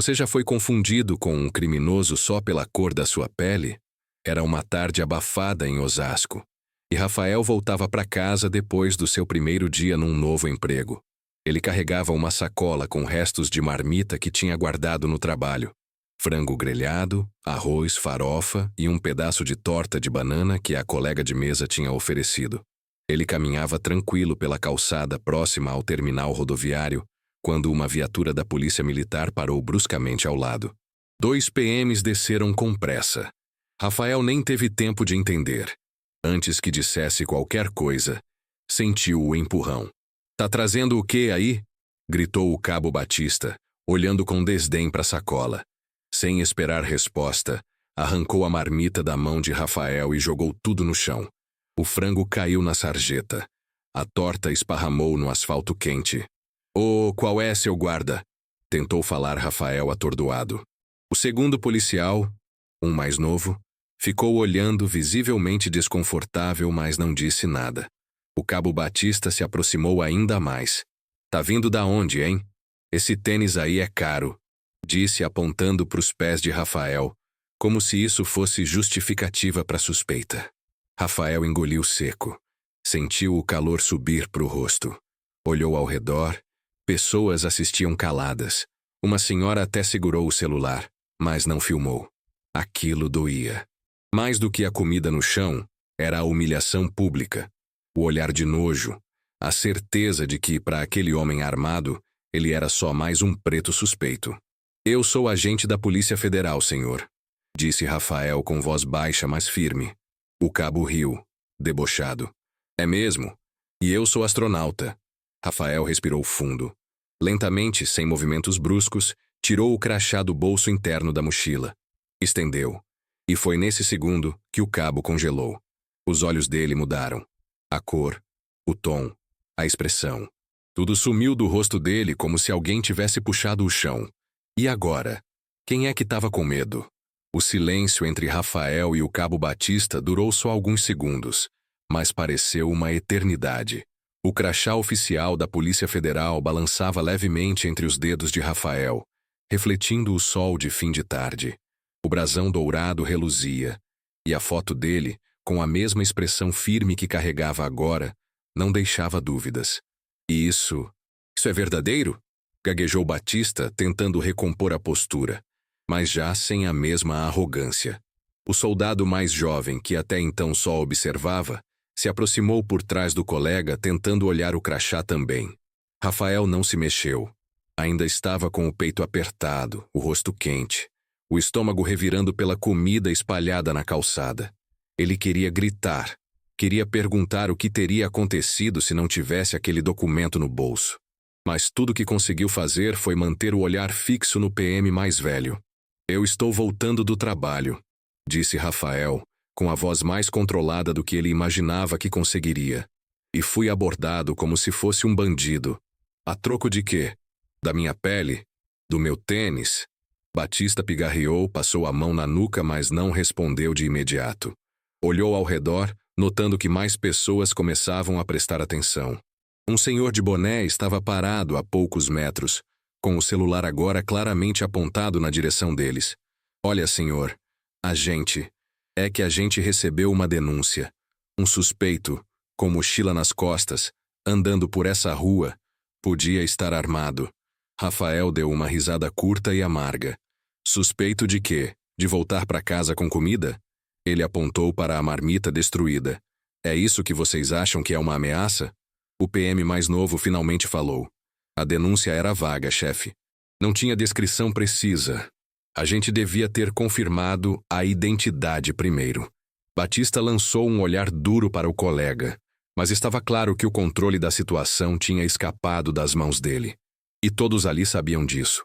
Você já foi confundido com um criminoso só pela cor da sua pele? Era uma tarde abafada em Osasco, e Rafael voltava para casa depois do seu primeiro dia num novo emprego. Ele carregava uma sacola com restos de marmita que tinha guardado no trabalho. Frango grelhado, arroz, farofa e um pedaço de torta de banana que a colega de mesa tinha oferecido. Ele caminhava tranquilo pela calçada próxima ao terminal rodoviário, quando uma viatura da polícia militar parou bruscamente ao lado. 2 PMs desceram com pressa. Rafael nem teve tempo de entender. Antes que dissesse qualquer coisa, sentiu o empurrão. "Tá trazendo o quê aí?" gritou o cabo Batista, olhando com desdém para a sacola. Sem esperar resposta, arrancou a marmita da mão de Rafael e jogou tudo no chão. O frango caiu na sarjeta. A torta esparramou no asfalto quente. "Ô, qual é, seu guarda?" tentou falar Rafael atordoado. O segundo policial, um mais novo, ficou olhando visivelmente desconfortável, mas não disse nada. O cabo Batista se aproximou ainda mais. "Tá vindo da onde, hein? Esse tênis aí é caro", disse apontando para os pés de Rafael, como se isso fosse justificativa para a suspeita. Rafael engoliu seco. Sentiu o calor subir para o rosto. Olhou ao redor. Pessoas assistiam caladas. Uma senhora até segurou o celular, mas não filmou. Aquilo doía. Mais do que a comida no chão, era a humilhação pública. O olhar de nojo. A certeza de que, para aquele homem armado, ele era só mais um preto suspeito. "Eu sou agente da Polícia Federal, senhor", disse Rafael com voz baixa, mas firme. O cabo riu, debochado. "É mesmo? E eu sou astronauta." Rafael respirou fundo. Lentamente, sem movimentos bruscos, tirou o crachá do bolso interno da mochila. Estendeu. E foi nesse segundo que o cabo congelou. Os olhos dele mudaram. A cor, o tom, a expressão. Tudo sumiu do rosto dele como se alguém tivesse puxado o chão. E agora? Quem é que estava com medo? O silêncio entre Rafael e o cabo Batista durou só alguns segundos, mas pareceu uma eternidade. O crachá oficial da Polícia Federal balançava levemente entre os dedos de Rafael, refletindo o sol de fim de tarde. O brasão dourado reluzia, e a foto dele, com a mesma expressão firme que carregava agora, não deixava dúvidas. Isso é verdadeiro?" gaguejou Batista, tentando recompor a postura, mas já sem a mesma arrogância. O soldado mais jovem, que até então só observava, se aproximou por trás do colega, tentando olhar o crachá também. Rafael não se mexeu. Ainda estava com o peito apertado, o rosto quente, o estômago revirando pela comida espalhada na calçada. Ele queria gritar, queria perguntar o que teria acontecido se não tivesse aquele documento no bolso. Mas tudo que conseguiu fazer foi manter o olhar fixo no PM mais velho. "Eu estou voltando do trabalho", disse Rafael, com a voz mais controlada do que ele imaginava que conseguiria. "E fui abordado como se fosse um bandido. A troco de quê? Da minha pele? Do meu tênis?" Batista pigarreou, passou a mão na nuca, mas não respondeu de imediato. Olhou ao redor, notando que mais pessoas começavam a prestar atenção. Um senhor de boné estava parado a poucos metros, com o celular agora claramente apontado na direção deles. "Olha, senhor, é que a gente recebeu uma denúncia. Um suspeito, com mochila nas costas, andando por essa rua, podia estar armado." Rafael deu uma risada curta e amarga. "Suspeito de quê? De voltar para casa com comida?" Ele apontou para a marmita destruída. "É isso que vocês acham que é uma ameaça?" O PM mais novo finalmente falou. "A denúncia era vaga, chefe. Não tinha descrição precisa. A gente devia ter confirmado a identidade primeiro." Batista lançou um olhar duro para o colega, mas estava claro que o controle da situação tinha escapado das mãos dele. E todos ali sabiam disso,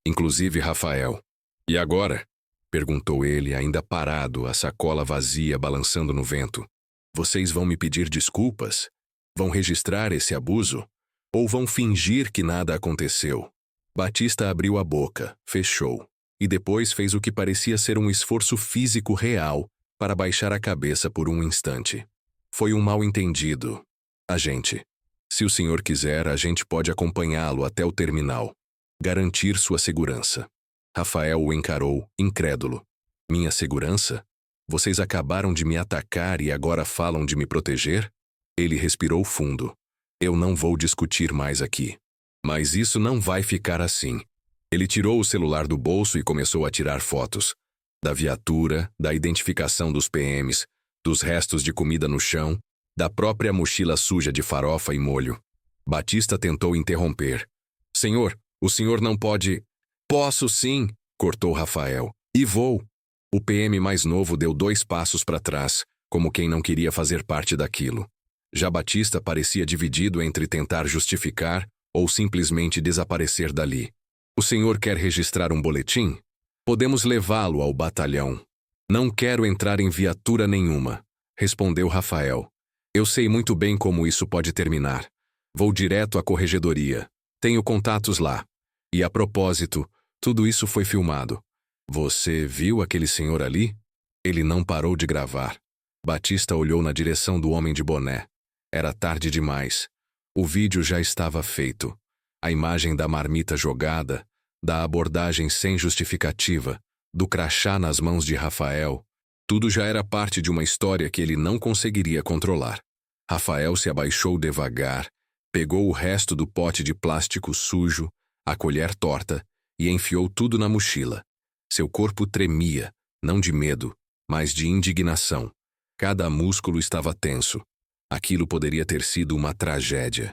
inclusive Rafael. "E agora?" perguntou ele, ainda parado, a sacola vazia balançando no vento. "Vocês vão me pedir desculpas? Vão registrar esse abuso? Ou vão fingir que nada aconteceu?" Batista abriu a boca, fechou, e depois fez o que parecia ser um esforço físico real para baixar a cabeça por um instante. "Foi um mal-entendido. Agente, se o senhor quiser, a gente pode acompanhá-lo até o terminal. Garantir sua segurança." Rafael o encarou, incrédulo. Minha segurança? Vocês acabaram de me atacar e agora falam de me proteger? Ele respirou fundo. Eu não vou discutir mais aqui. Mas isso não vai ficar assim. Ele tirou o celular do bolso e começou a tirar fotos. Da viatura, da identificação dos PMs, dos restos de comida no chão, da própria mochila suja de farofa e molho. Batista tentou interromper. Senhor, o senhor não pode... Posso sim, cortou Rafael. E vou. O PM mais novo deu 2 passos para trás, como quem não queria fazer parte daquilo. Já Batista parecia dividido entre tentar justificar ou simplesmente desaparecer dali. O senhor quer registrar um boletim? Podemos levá-lo ao batalhão. Não quero entrar em viatura nenhuma, respondeu Rafael. Eu sei muito bem como isso pode terminar. Vou direto à corregedoria. Tenho contatos lá. E a propósito, tudo isso foi filmado. Você viu aquele senhor ali? Ele não parou de gravar. Batista olhou na direção do homem de boné. Era tarde demais. O vídeo já estava feito. A imagem da marmita jogada, da abordagem sem justificativa, do crachá nas mãos de Rafael, tudo já era parte de uma história que ele não conseguiria controlar. Rafael se abaixou devagar, pegou o resto do pote de plástico sujo, a colher torta, e enfiou tudo na mochila. Seu corpo tremia, não de medo, mas de indignação. Cada músculo estava tenso. Aquilo poderia ter sido uma tragédia.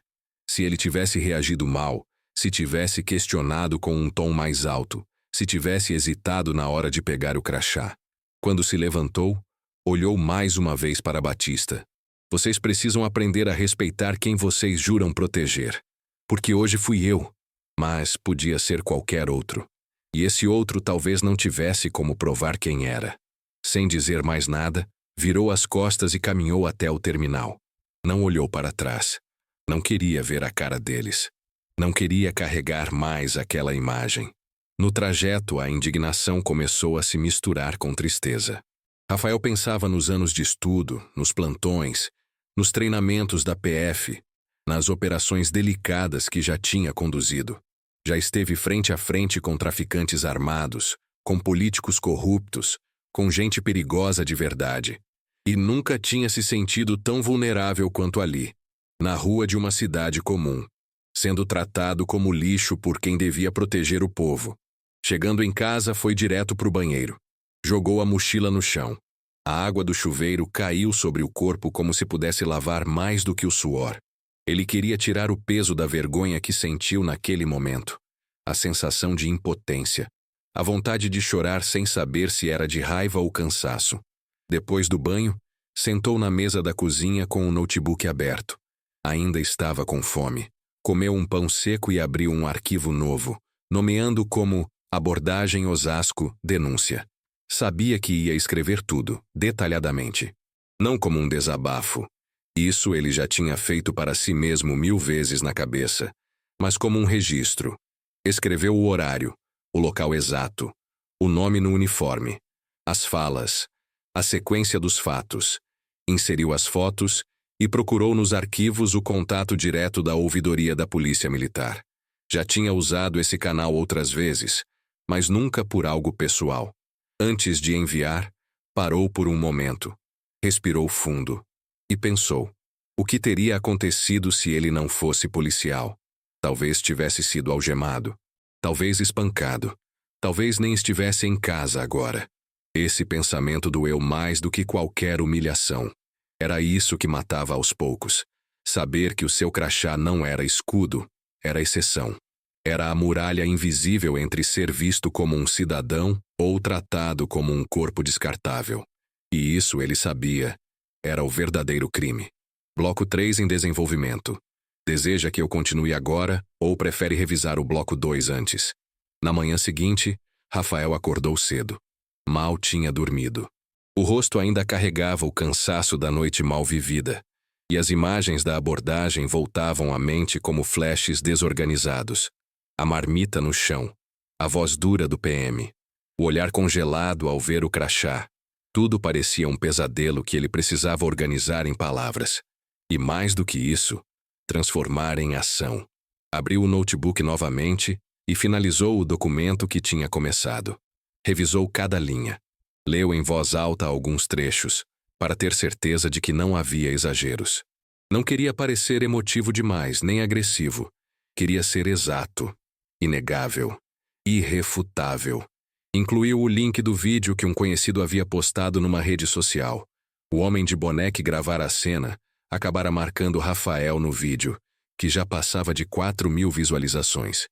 Se ele tivesse reagido mal, se tivesse questionado com um tom mais alto, se tivesse hesitado na hora de pegar o crachá. Quando se levantou, olhou mais uma vez para Batista. Vocês precisam aprender a respeitar quem vocês juram proteger. Porque hoje fui eu, mas podia ser qualquer outro. E esse outro talvez não tivesse como provar quem era. Sem dizer mais nada, virou as costas e caminhou até o terminal. Não olhou para trás. Não queria ver a cara deles. Não queria carregar mais aquela imagem. No trajeto, a indignação começou a se misturar com tristeza. Rafael pensava nos anos de estudo, nos plantões, nos treinamentos da PF, nas operações delicadas que já tinha conduzido. Já esteve frente a frente com traficantes armados, com políticos corruptos, com gente perigosa de verdade. E nunca tinha se sentido tão vulnerável quanto ali, na rua de uma cidade comum, sendo tratado como lixo por quem devia proteger o povo. Chegando em casa, foi direto para o banheiro. Jogou a mochila no chão. A água do chuveiro caiu sobre o corpo como se pudesse lavar mais do que o suor. Ele queria tirar o peso da vergonha que sentiu naquele momento. A sensação de impotência. A vontade de chorar sem saber se era de raiva ou cansaço. Depois do banho, sentou na mesa da cozinha com o notebook aberto. Ainda estava com fome. Comeu um pão seco e abriu um arquivo novo, nomeando como Abordagem Osasco, Denúncia. Sabia que ia escrever tudo, detalhadamente. Não como um desabafo. Isso ele já tinha feito para si mesmo 1000 vezes na cabeça, mas como um registro. Escreveu o horário, o local exato, o nome no uniforme, as falas, a sequência dos fatos, inseriu as fotos e procurou nos arquivos o contato direto da ouvidoria da Polícia Militar. Já tinha usado esse canal outras vezes, mas nunca por algo pessoal. Antes de enviar, parou por um momento, respirou fundo e pensou: o que teria acontecido se ele não fosse policial? Talvez tivesse sido algemado, talvez espancado, talvez nem estivesse em casa agora. Esse pensamento doeu mais do que qualquer humilhação. Era isso que matava aos poucos. Saber que o seu crachá não era escudo, era exceção. Era a muralha invisível entre ser visto como um cidadão ou tratado como um corpo descartável. E isso ele sabia. Era o verdadeiro crime. Bloco 3 em desenvolvimento. Deseja que eu continue agora ou prefere revisar o bloco 2 antes? Na manhã seguinte, Rafael acordou cedo. Mal tinha dormido. O rosto ainda carregava o cansaço da noite mal vivida, e as imagens da abordagem voltavam à mente como flashes desorganizados. A marmita no chão, a voz dura do PM, o olhar congelado ao ver o crachá. Tudo parecia um pesadelo que ele precisava organizar em palavras. E mais do que isso, transformar em ação. Abriu o notebook novamente e finalizou o documento que tinha começado. Revisou cada linha. Leu em voz alta alguns trechos, para ter certeza de que não havia exageros. Não queria parecer emotivo demais, nem agressivo. Queria ser exato, inegável, irrefutável. Incluiu o link do vídeo que um conhecido havia postado numa rede social. O homem de boné que gravara a cena acabara marcando Rafael no vídeo, que já passava de 4.000 visualizações.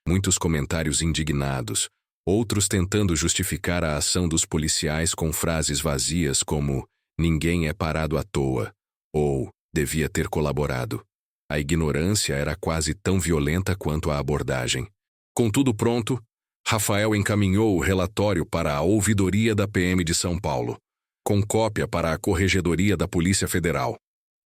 Muitos comentários indignados, outros tentando justificar a ação dos policiais com frases vazias como "ninguém é parado à toa" ou "devia ter colaborado". A ignorância era quase tão violenta quanto a abordagem. Com tudo pronto, Rafael encaminhou o relatório para a ouvidoria da PM de São Paulo, com cópia para a Corregedoria da Polícia Federal.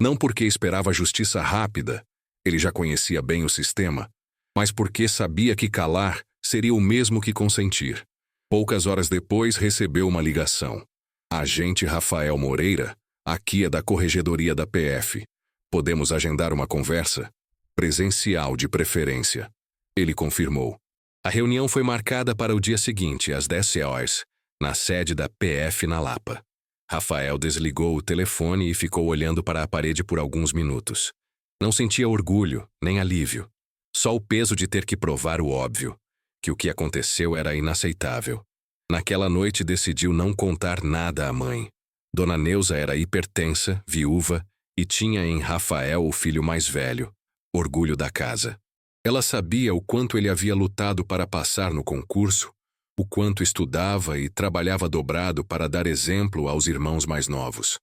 Não porque esperava justiça rápida, ele já conhecia bem o sistema, mas porque sabia que calar seria o mesmo que consentir. Poucas horas depois recebeu uma ligação. Agente Rafael Moreira, aqui é da Corregedoria da PF. Podemos agendar uma conversa? Presencial de preferência. Ele confirmou. A reunião foi marcada para o dia seguinte, às 10 horas, na sede da PF na Lapa. Rafael desligou o telefone e ficou olhando para a parede por alguns minutos. Não sentia orgulho, nem alívio. Só o peso de ter que provar o óbvio, que o que aconteceu era inaceitável. Naquela noite decidiu não contar nada à mãe. Dona Neuza era hipertensa, viúva, e tinha em Rafael o filho mais velho, orgulho da casa. Ela sabia o quanto ele havia lutado para passar no concurso, o quanto estudava e trabalhava dobrado para dar exemplo aos irmãos mais novos.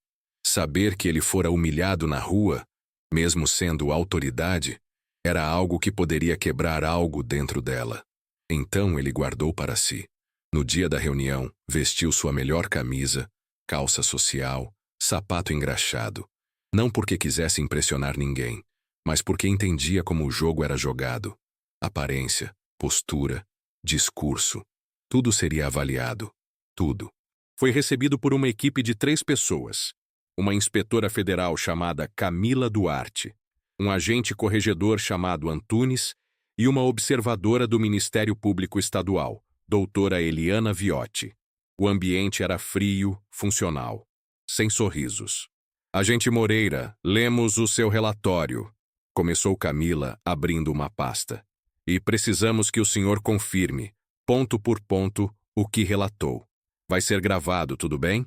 Saber que ele fora humilhado na rua, mesmo sendo autoridade, era algo que poderia quebrar algo dentro dela. Então ele guardou para si. No dia da reunião, vestiu sua melhor camisa, calça social, sapato engraxado. Não porque quisesse impressionar ninguém, mas porque entendia como o jogo era jogado. Aparência, postura, discurso, tudo seria avaliado. Tudo. Foi recebido por uma equipe de 3 pessoas. Uma inspetora federal chamada Camila Duarte, um agente corregedor chamado Antunes e uma observadora do Ministério Público Estadual, doutora Eliana Viotti. O ambiente era frio, funcional, sem sorrisos. Agente Moreira, lemos o seu relatório. Começou Camila, abrindo uma pasta. E precisamos que o senhor confirme, ponto por ponto, o que relatou. Vai ser gravado, tudo bem?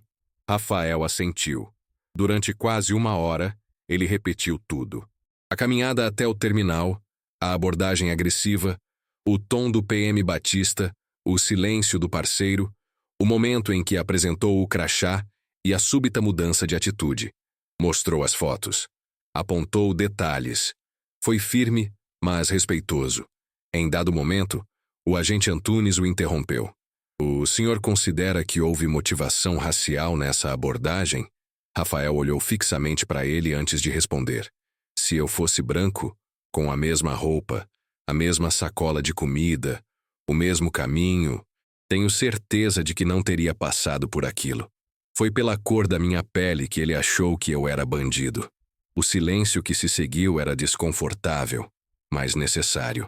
Rafael assentiu. Durante quase 1 hora, ele repetiu tudo. A caminhada até o terminal, a abordagem agressiva, o tom do PM Batista, o silêncio do parceiro, o momento em que apresentou o crachá e a súbita mudança de atitude. Mostrou as fotos. Apontou detalhes. Foi firme, mas respeitoso. Em dado momento, o agente Antunes o interrompeu. O senhor considera que houve motivação racial nessa abordagem? Rafael olhou fixamente para ele antes de responder. Se eu fosse branco, com a mesma roupa, a mesma sacola de comida, o mesmo caminho, tenho certeza de que não teria passado por aquilo. Foi pela cor da minha pele que ele achou que eu era bandido. O silêncio que se seguiu era desconfortável, mas necessário.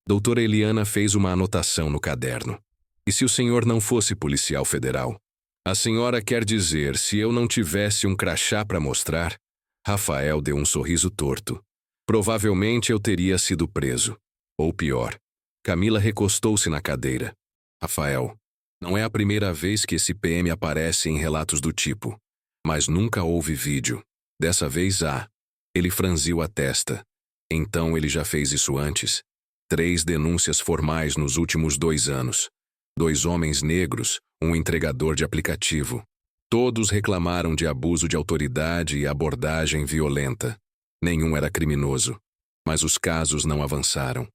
Doutora Eliana fez uma anotação no caderno. E se o senhor não fosse policial federal? A senhora quer dizer, se eu não tivesse um crachá para mostrar? Rafael deu um sorriso torto. Provavelmente eu teria sido preso. Ou pior. Camila recostou-se na cadeira. Rafael, não é a primeira vez que esse PM aparece em relatos do tipo. Mas nunca houve vídeo. Dessa vez há. Ele franziu a testa. Então ele já fez isso antes. 3 denúncias formais nos últimos 2 anos. 2 homens negros, um entregador de aplicativo. Todos reclamaram de abuso de autoridade e abordagem violenta. Nenhum era criminoso. Mas os casos não avançaram.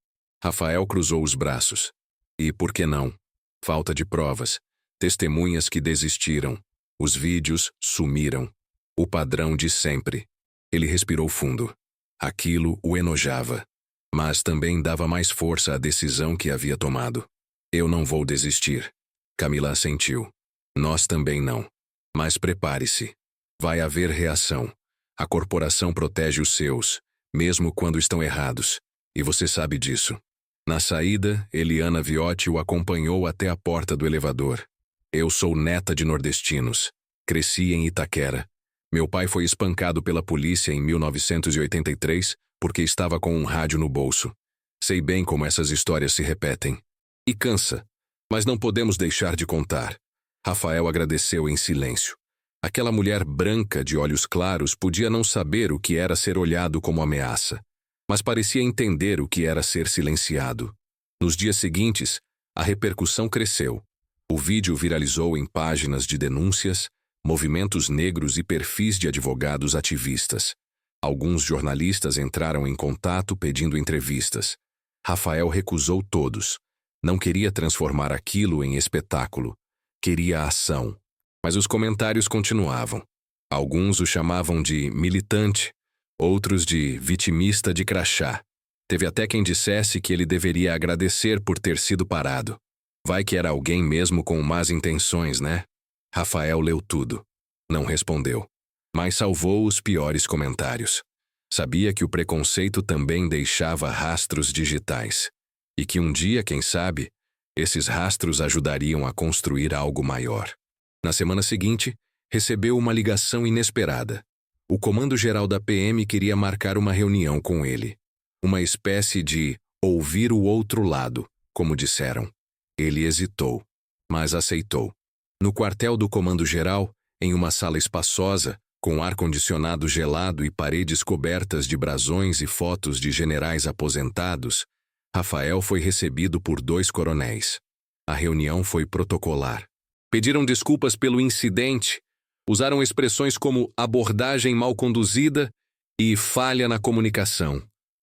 Rafael cruzou os braços. E por que não? Falta de provas. Testemunhas que desistiram. Os vídeos sumiram. O padrão de sempre. Ele respirou fundo. Aquilo o enojava. Mas também dava mais força à decisão que havia tomado. Eu não vou desistir. Camila assentiu. Nós também não. Mas prepare-se. Vai haver reação. A corporação protege os seus, mesmo quando estão errados. E você sabe disso. Na saída, Eliana Viotti o acompanhou até a porta do elevador. Eu sou neta de nordestinos. Cresci em Itaquera. Meu pai foi espancado pela polícia em 1983 porque estava com um rádio no bolso. Sei bem como essas histórias se repetem. E cansa, mas não podemos deixar de contar. Rafael agradeceu em silêncio. Aquela mulher branca de olhos claros podia não saber o que era ser olhado como ameaça, mas parecia entender o que era ser silenciado. Nos dias seguintes, a repercussão cresceu. O vídeo viralizou em páginas de denúncias, movimentos negros e perfis de advogados ativistas. Alguns jornalistas entraram em contato pedindo entrevistas. Rafael recusou todos. Não queria transformar aquilo em espetáculo. Queria ação. Mas os comentários continuavam. Alguns o chamavam de militante, outros de vitimista de crachá. Teve até quem dissesse que ele deveria agradecer por ter sido parado. Vai que era alguém mesmo com más intenções, né? Rafael leu tudo. Não respondeu. Mas salvou os piores comentários. Sabia que o preconceito também deixava rastros digitais. E que um dia, quem sabe, esses rastros ajudariam a construir algo maior. Na semana seguinte, recebeu uma ligação inesperada. O comando-geral da PM queria marcar uma reunião com ele. Uma espécie de ouvir o outro lado, como disseram. Ele hesitou, mas aceitou. No quartel do comando-geral, em uma sala espaçosa, com ar-condicionado gelado e paredes cobertas de brasões e fotos de generais aposentados, Rafael foi recebido por 2 coronéis. A reunião foi protocolar. Pediram desculpas pelo incidente, usaram expressões como abordagem mal conduzida e falha na comunicação.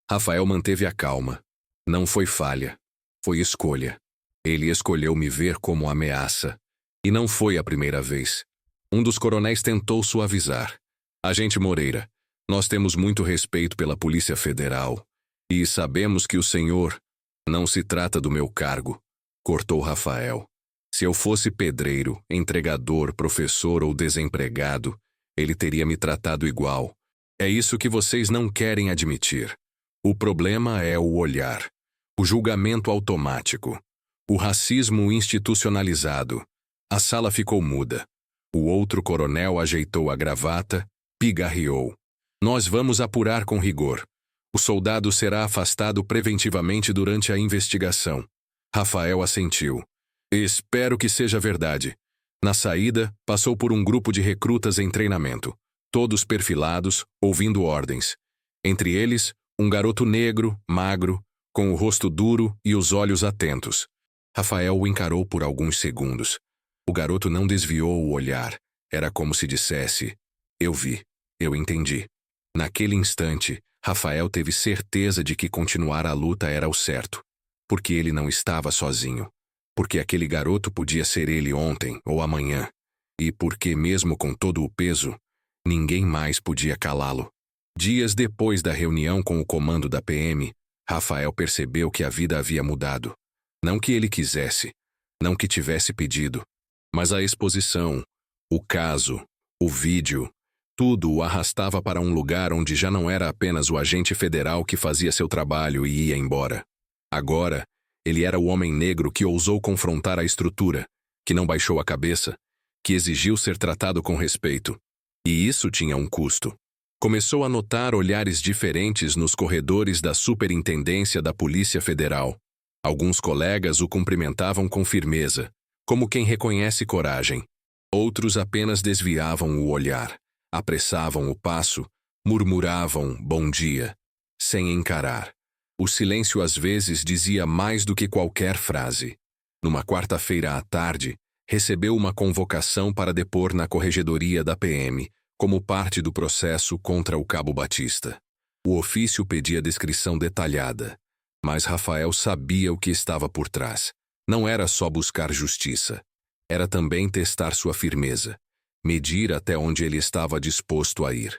Rafael manteve a calma. Não foi falha, foi escolha. Ele escolheu me ver como ameaça. E não foi a primeira vez. Um dos coronéis tentou suavizar. Agente Moreira, nós temos muito respeito pela Polícia Federal. E sabemos que o senhor não se trata do meu cargo, cortou Rafael. Se eu fosse pedreiro, entregador, professor ou desempregado, ele teria me tratado igual. É isso que vocês não querem admitir. O problema é o olhar, o julgamento automático, o racismo institucionalizado. A sala ficou muda. O outro coronel ajeitou a gravata, pigarreou. Nós vamos apurar com rigor. O soldado será afastado preventivamente durante a investigação. Rafael assentiu. Espero que seja verdade. Na saída, passou por um grupo de recrutas em treinamento, todos perfilados, ouvindo ordens. Entre eles, um garoto negro, magro, com o rosto duro e os olhos atentos. Rafael o encarou por alguns segundos. O garoto não desviou o olhar. Era como se dissesse, eu vi, eu entendi. Naquele instante, Rafael teve certeza de que continuar a luta era o certo, porque ele não estava sozinho. Porque aquele garoto podia ser ele ontem ou amanhã, e porque, mesmo com todo o peso, ninguém mais podia calá-lo. Dias depois da reunião com o comando da PM, Rafael percebeu que a vida havia mudado. Não que ele quisesse, não que tivesse pedido, mas a exposição, o caso, o vídeo, tudo o arrastava para um lugar onde já não era apenas o agente federal que fazia seu trabalho e ia embora. Agora, ele era o homem negro que ousou confrontar a estrutura, que não baixou a cabeça, que exigiu ser tratado com respeito. E isso tinha um custo. Começou a notar olhares diferentes nos corredores da Superintendência da Polícia Federal. Alguns colegas o cumprimentavam com firmeza, como quem reconhece coragem. Outros apenas desviavam o olhar, apressavam o passo, murmuravam bom dia, sem encarar. O silêncio às vezes dizia mais do que qualquer frase. Numa quarta-feira à tarde, recebeu uma convocação para depor na corregedoria da PM, como parte do processo contra o Cabo Batista. O ofício pedia descrição detalhada, mas Rafael sabia o que estava por trás. Não era só buscar justiça. Era também testar sua firmeza, medir até onde ele estava disposto a ir.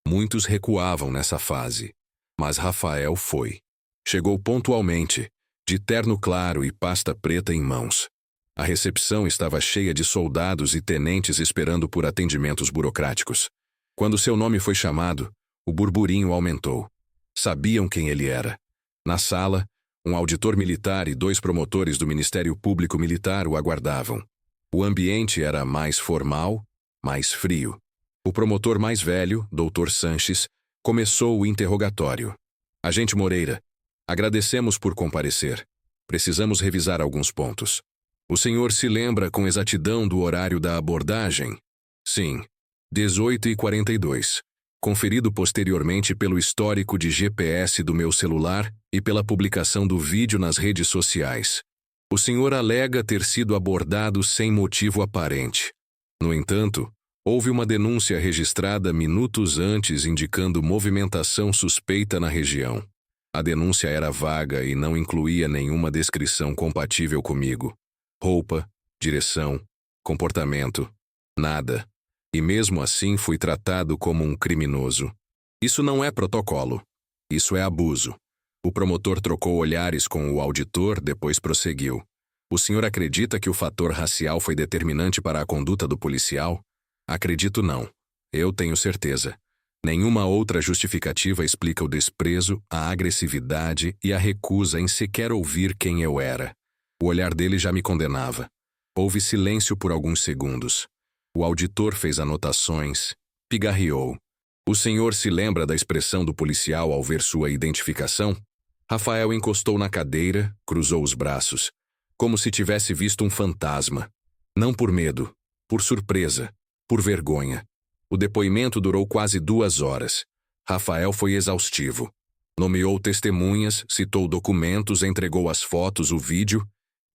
Muitos recuavam nessa fase, mas Rafael foi. Chegou pontualmente, de terno claro e pasta preta em mãos. A recepção estava cheia de soldados e tenentes esperando por atendimentos burocráticos. Quando seu nome foi chamado, o burburinho aumentou. Sabiam quem ele era. Na sala, Um auditor militar e 2 promotores do Ministério Público Militar o aguardavam. O ambiente era mais formal, mais frio. O promotor mais velho, Dr. Sanches, começou o interrogatório. Agente Moreira, agradecemos por comparecer. Precisamos revisar alguns pontos. O senhor se lembra com exatidão do horário da abordagem? Sim, 18h42. Conferido posteriormente pelo histórico de GPS do meu celular e pela publicação do vídeo nas redes sociais. O senhor alega ter sido abordado sem motivo aparente. No entanto, houve uma denúncia registrada minutos antes indicando movimentação suspeita na região. A denúncia era vaga e não incluía nenhuma descrição compatível comigo. Roupa, direção, comportamento, nada. E mesmo assim fui tratado como um criminoso. Isso não é protocolo. Isso é abuso. O promotor trocou olhares com o auditor, depois prosseguiu. O senhor acredita que o fator racial foi determinante para a conduta do policial? Acredito não. Eu tenho certeza. Nenhuma outra justificativa explica o desprezo, a agressividade e a recusa em sequer ouvir quem eu era. O olhar dele já me condenava. Houve silêncio por alguns segundos. O auditor fez anotações, pigarreou. O senhor se lembra da expressão do policial ao ver sua identificação? Rafael encostou na cadeira, cruzou os braços, como se tivesse visto um fantasma. Não por medo, por surpresa, por vergonha. O depoimento durou quase 2 horas. Rafael foi exaustivo. Nomeou testemunhas, citou documentos, entregou as fotos, o vídeo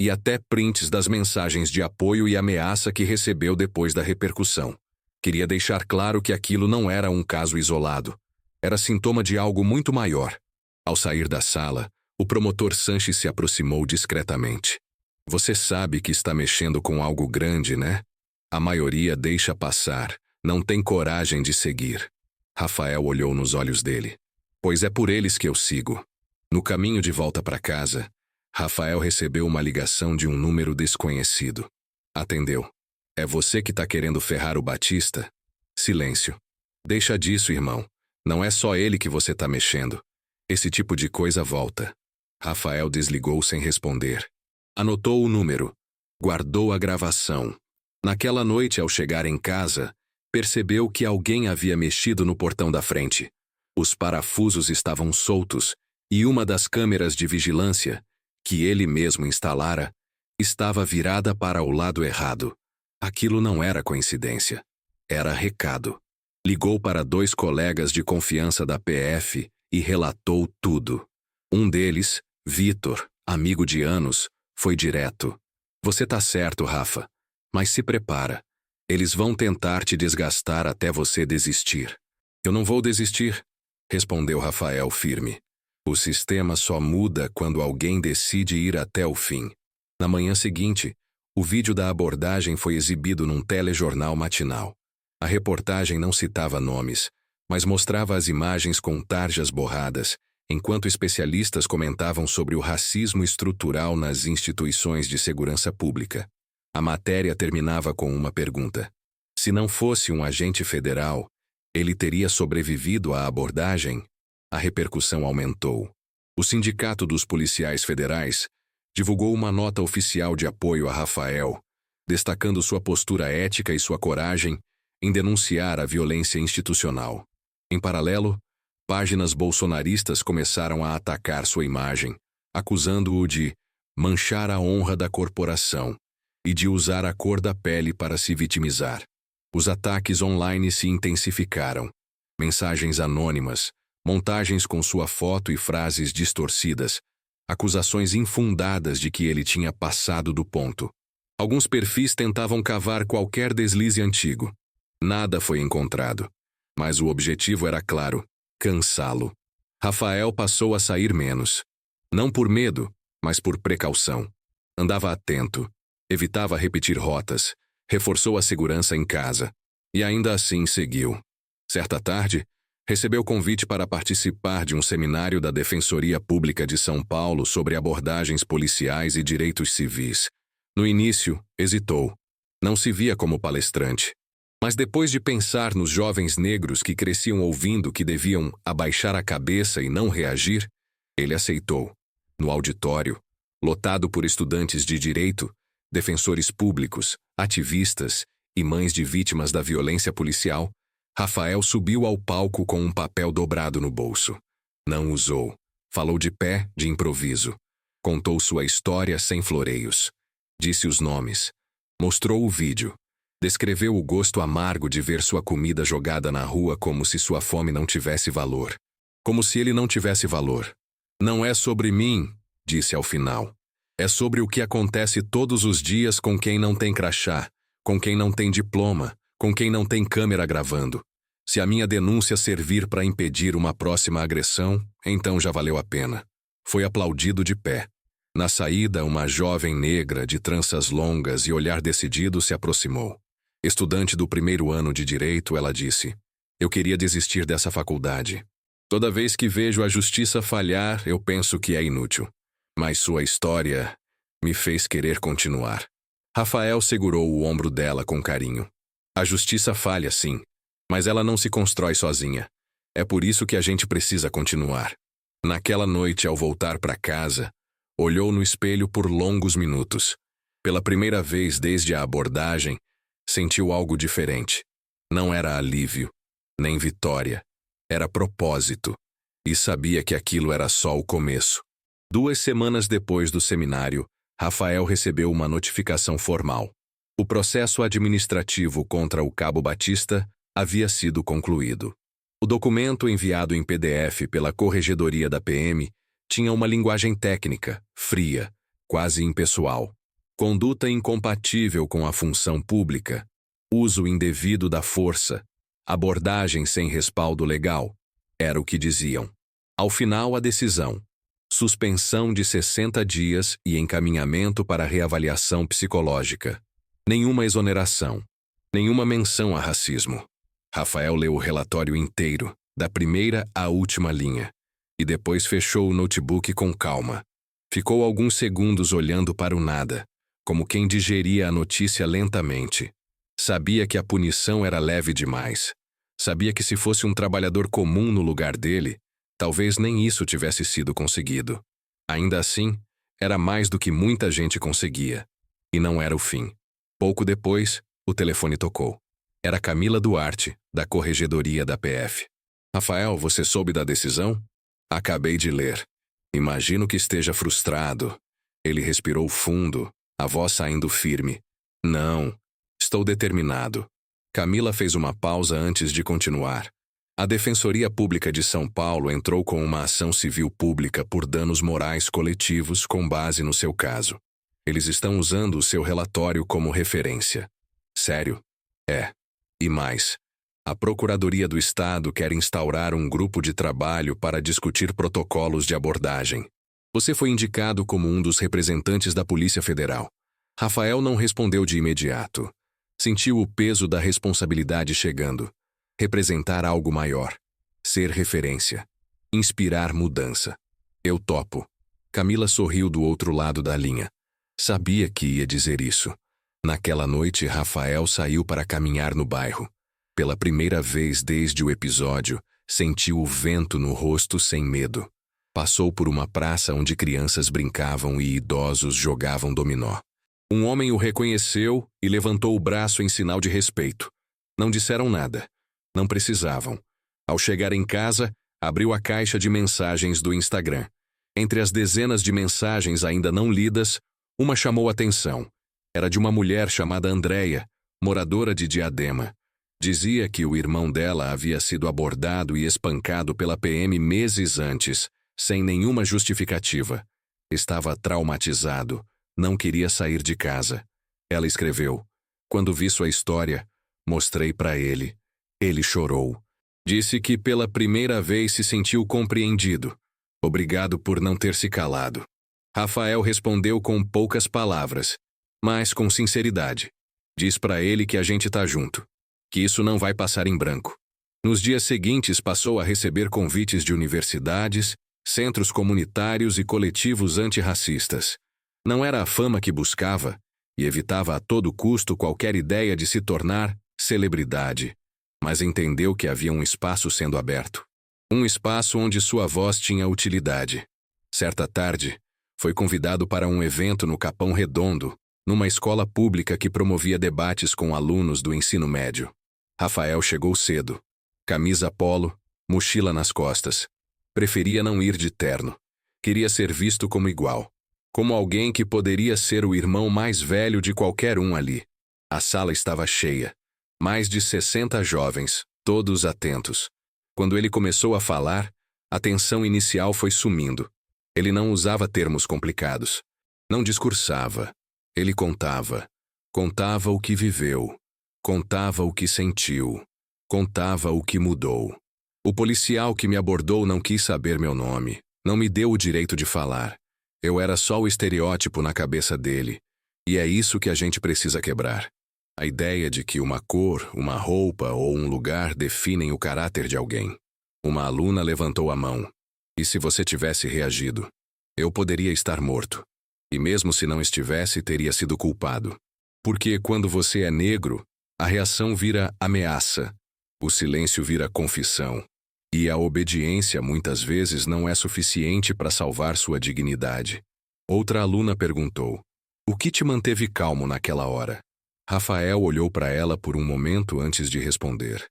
e até prints das mensagens de apoio e ameaça que recebeu depois da repercussão. Queria deixar claro que aquilo não era um caso isolado. Era sintoma de algo muito maior. Ao sair da sala, o promotor Sanches se aproximou discretamente. Você sabe que está mexendo com algo grande, né? A maioria deixa passar, não tem coragem de seguir. Rafael olhou nos olhos dele. Pois é por eles que eu sigo. No caminho de volta para casa, Rafael recebeu uma ligação de um número desconhecido. Atendeu. É você que está querendo ferrar o Batista? Silêncio. Deixa disso, irmão. Não é só ele que você está mexendo. Esse tipo de coisa volta. Rafael desligou sem responder. Anotou o número. Guardou a gravação. Naquela noite, ao chegar em casa, percebeu que alguém havia mexido no portão da frente. Os parafusos estavam soltos e uma das câmeras de vigilância, que ele mesmo instalara, estava virada para o lado errado. Aquilo não era coincidência. Era recado. Ligou para 2 colegas de confiança da PF e relatou tudo. Um deles, Vitor, amigo de anos, foi direto. Você tá certo, Rafa, mas se prepara. Eles vão tentar te desgastar até você desistir. Eu não vou desistir, respondeu Rafael firme. O sistema só muda quando alguém decide ir até o fim. Na manhã seguinte, o vídeo da abordagem foi exibido num telejornal matinal. A reportagem não citava nomes, mas mostrava as imagens com tarjas borradas, enquanto especialistas comentavam sobre o racismo estrutural nas instituições de segurança pública. A matéria terminava com uma pergunta. Se não fosse um agente federal, ele teria sobrevivido à abordagem? A repercussão aumentou. O Sindicato dos Policiais Federais divulgou uma nota oficial de apoio a Rafael, destacando sua postura ética e sua coragem em denunciar a violência institucional. Em paralelo, páginas bolsonaristas começaram a atacar sua imagem, acusando-o de manchar a honra da corporação e de usar a cor da pele para se vitimizar. Os ataques online se intensificaram. Mensagens anônimas, montagens com sua foto e frases distorcidas, acusações infundadas de que ele tinha passado do ponto. Alguns perfis tentavam cavar qualquer deslize antigo. Nada foi encontrado, mas o objetivo era claro: cansá-lo. Rafael passou a sair menos. Não por medo, mas por precaução. Andava atento, evitava repetir rotas, reforçou a segurança em casa. E ainda assim seguiu. Certa tarde, recebeu convite para participar de um seminário da Defensoria Pública de São Paulo sobre abordagens policiais e direitos civis. No início, hesitou. Não se via como palestrante. Mas depois de pensar nos jovens negros que cresciam ouvindo que deviam abaixar a cabeça e não reagir, ele aceitou. No auditório, lotado por estudantes de direito, defensores públicos, ativistas e mães de vítimas da violência policial, Rafael subiu ao palco com um papel dobrado no bolso. Não usou. Falou de pé, de improviso. Contou sua história sem floreios. Disse os nomes. Mostrou o vídeo. Descreveu o gosto amargo de ver sua comida jogada na rua como se sua fome não tivesse valor. Como se ele não tivesse valor. Não é sobre mim, disse ao final. É sobre o que acontece todos os dias com quem não tem crachá, com quem não tem diploma, com quem não tem câmera gravando. Se a minha denúncia servir para impedir uma próxima agressão, então já valeu a pena. Foi aplaudido de pé. Na saída, uma jovem negra de tranças longas e olhar decidido se aproximou. Estudante do primeiro ano de direito, ela disse: "Eu queria desistir dessa faculdade. Toda vez que vejo a justiça falhar, eu penso que é inútil. Mas sua história me fez querer continuar." Rafael segurou o ombro dela com carinho. A justiça falha, sim, mas ela não se constrói sozinha. É por isso que a gente precisa continuar. Naquela noite, ao voltar para casa, olhou no espelho por longos minutos. Pela primeira vez desde a abordagem, sentiu algo diferente. Não era alívio, nem vitória. Era propósito. E sabia que aquilo era só o começo. 2 semanas depois do seminário, Rafael recebeu uma notificação formal. O processo administrativo contra o Cabo Batista havia sido concluído. O documento enviado em PDF pela Corregedoria da PM tinha uma linguagem técnica, fria, quase impessoal. Conduta incompatível com a função pública, uso indevido da força, abordagem sem respaldo legal, era o que diziam. Ao final, a decisão: suspensão de 60 dias e encaminhamento para reavaliação psicológica. Nenhuma exoneração, nenhuma menção a racismo. Rafael leu o relatório inteiro, da primeira à última linha, e depois fechou o notebook com calma. Ficou alguns segundos olhando para o nada, como quem digeria a notícia lentamente. Sabia que a punição era leve demais. Sabia que se fosse um trabalhador comum no lugar dele, talvez nem isso tivesse sido conseguido. Ainda assim, era mais do que muita gente conseguia. E não era o fim. Pouco depois, o telefone tocou. Era Camila Duarte, da Corregedoria da PF. "Rafael, você soube da decisão?" "Acabei de ler. Imagino que esteja frustrado." Ele respirou fundo, a voz saindo firme. "Não, estou determinado." Camila fez uma pausa antes de continuar. A Defensoria Pública de São Paulo entrou com uma ação civil pública por danos morais coletivos com base no seu caso. Eles estão usando o seu relatório como referência. Sério? É. E mais. A Procuradoria do Estado quer instaurar um grupo de trabalho para discutir protocolos de abordagem. Você foi indicado como um dos representantes da Polícia Federal. Rafael não respondeu de imediato. Sentiu o peso da responsabilidade chegando. Representar algo maior. Ser referência. Inspirar mudança. "Eu topo." Camila sorriu do outro lado da linha. Sabia que ia dizer isso. Naquela noite, Rafael saiu para caminhar no bairro. Pela primeira vez desde o episódio, sentiu o vento no rosto sem medo. Passou por uma praça onde crianças brincavam e idosos jogavam dominó. Um homem o reconheceu e levantou o braço em sinal de respeito. Não disseram nada. Não precisavam. Ao chegar em casa, abriu a caixa de mensagens do Instagram. Entre as dezenas de mensagens ainda não lidas, uma chamou atenção. Era de uma mulher chamada Andréia, moradora de Diadema. Dizia que o irmão dela havia sido abordado e espancado pela PM meses antes, sem nenhuma justificativa. Estava traumatizado, não queria sair de casa. Ela escreveu: "Quando vi sua história, mostrei para ele. Ele chorou. Disse que pela primeira vez se sentiu compreendido. Obrigado por não ter se calado." Rafael respondeu com poucas palavras, mas com sinceridade. "Diz para ele que a gente tá junto. Que isso não vai passar em branco." Nos dias seguintes passou a receber convites de universidades, centros comunitários e coletivos antirracistas. Não era a fama que buscava e evitava a todo custo qualquer ideia de se tornar celebridade, mas entendeu que havia um espaço sendo aberto. Um espaço onde sua voz tinha utilidade. Certa tarde, Foi convidado para um evento no Capão Redondo, numa escola pública que promovia debates com alunos do ensino médio. Rafael chegou cedo. Camisa polo, mochila nas costas. Preferia não ir de terno. Queria ser visto como igual. Como alguém que poderia ser o irmão mais velho de qualquer um ali. A sala estava cheia. Mais de 60 jovens, todos atentos. Quando ele começou a falar, a tensão inicial foi sumindo. Ele não usava termos complicados. Não discursava. Ele contava. Contava o que viveu. Contava o que sentiu. Contava o que mudou. O policial que me abordou não quis saber meu nome. Não me deu o direito de falar. Eu era só o estereótipo na cabeça dele. E é isso que a gente precisa quebrar. A ideia de que uma cor, uma roupa ou um lugar definem o caráter de alguém. Uma aluna levantou a mão. E se você tivesse reagido? Eu poderia estar morto. E mesmo se não estivesse, teria sido culpado. Porque quando você é negro, a reação vira ameaça. O silêncio vira confissão. E a obediência muitas vezes não é suficiente para salvar sua dignidade. Outra aluna perguntou: o que te manteve calmo naquela hora? Rafael olhou para ela por um momento antes de responder.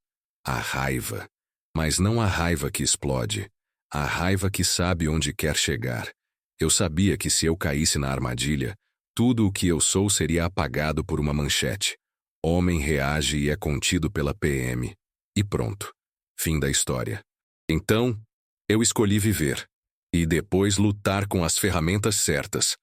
A raiva. Mas não a raiva que explode. A raiva que sabe onde quer chegar. Eu sabia que se eu caísse na armadilha, tudo o que eu sou seria apagado por uma manchete. Homem reage e é contido pela PM. E pronto. Fim da história. Então, eu escolhi viver. E depois lutar com as ferramentas certas.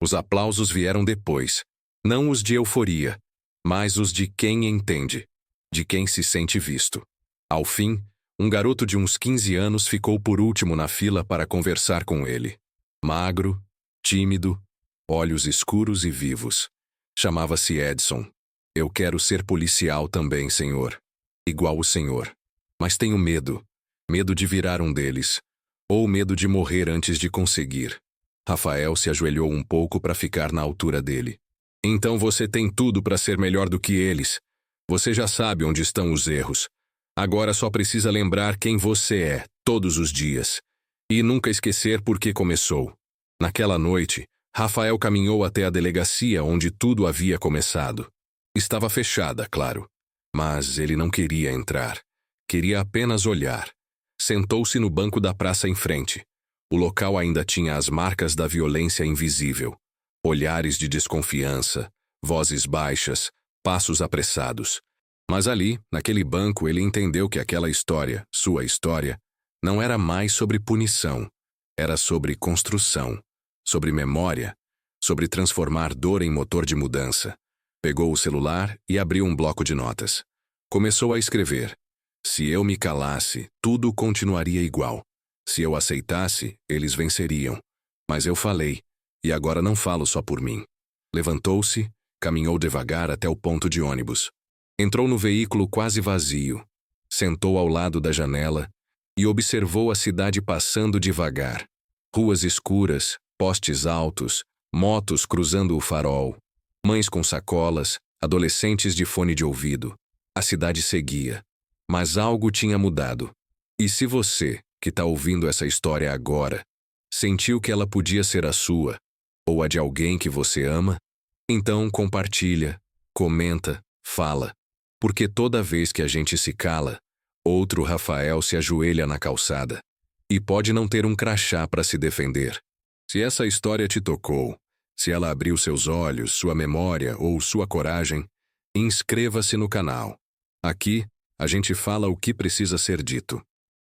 Os aplausos vieram depois. Não os de euforia, mas os de quem entende. De quem se sente visto. Ao fim, um garoto de uns 15 anos ficou por último na fila para conversar com ele. Magro, tímido, olhos escuros e vivos. Chamava-se Edson. Eu quero ser policial também, senhor. Igual o senhor. Mas tenho medo. Medo de virar um deles. Ou medo de morrer antes de conseguir. Rafael se ajoelhou um pouco para ficar na altura dele. Então você tem tudo para ser melhor do que eles. Você já sabe onde estão os erros. Agora só precisa lembrar quem você é, todos os dias. E nunca esquecer por que começou. Naquela noite, Rafael caminhou até a delegacia onde tudo havia começado. Estava fechada, claro. Mas ele não queria entrar. Queria apenas olhar. Sentou-se no banco da praça em frente. O local ainda tinha as marcas da violência invisível. Olhares de desconfiança, vozes baixas, passos apressados. Mas ali, naquele banco, ele entendeu que aquela história, sua história, não era mais sobre punição. Era sobre construção, sobre memória, sobre transformar dor em motor de mudança. Pegou o celular e abriu um bloco de notas. Começou a escrever. Se eu me calasse, tudo continuaria igual. Se eu aceitasse, eles venceriam. Mas eu falei, e agora não falo só por mim. Levantou-se, caminhou devagar até o ponto de ônibus. Entrou no veículo quase vazio. Sentou ao lado da janela e observou a cidade passando devagar. Ruas escuras, postes altos, motos cruzando o farol, mães com sacolas, adolescentes de fone de ouvido. A cidade seguia. Mas algo tinha mudado. E se você, que está ouvindo essa história agora, sentiu que ela podia ser a sua, ou a de alguém que você ama, então compartilha, comenta, fala. Porque toda vez que a gente se cala, outro Rafael se ajoelha na calçada. E pode não ter um crachá para se defender. Se essa história te tocou, se ela abriu seus olhos, sua memória ou sua coragem, inscreva-se no canal. Aqui, a gente fala o que precisa ser dito.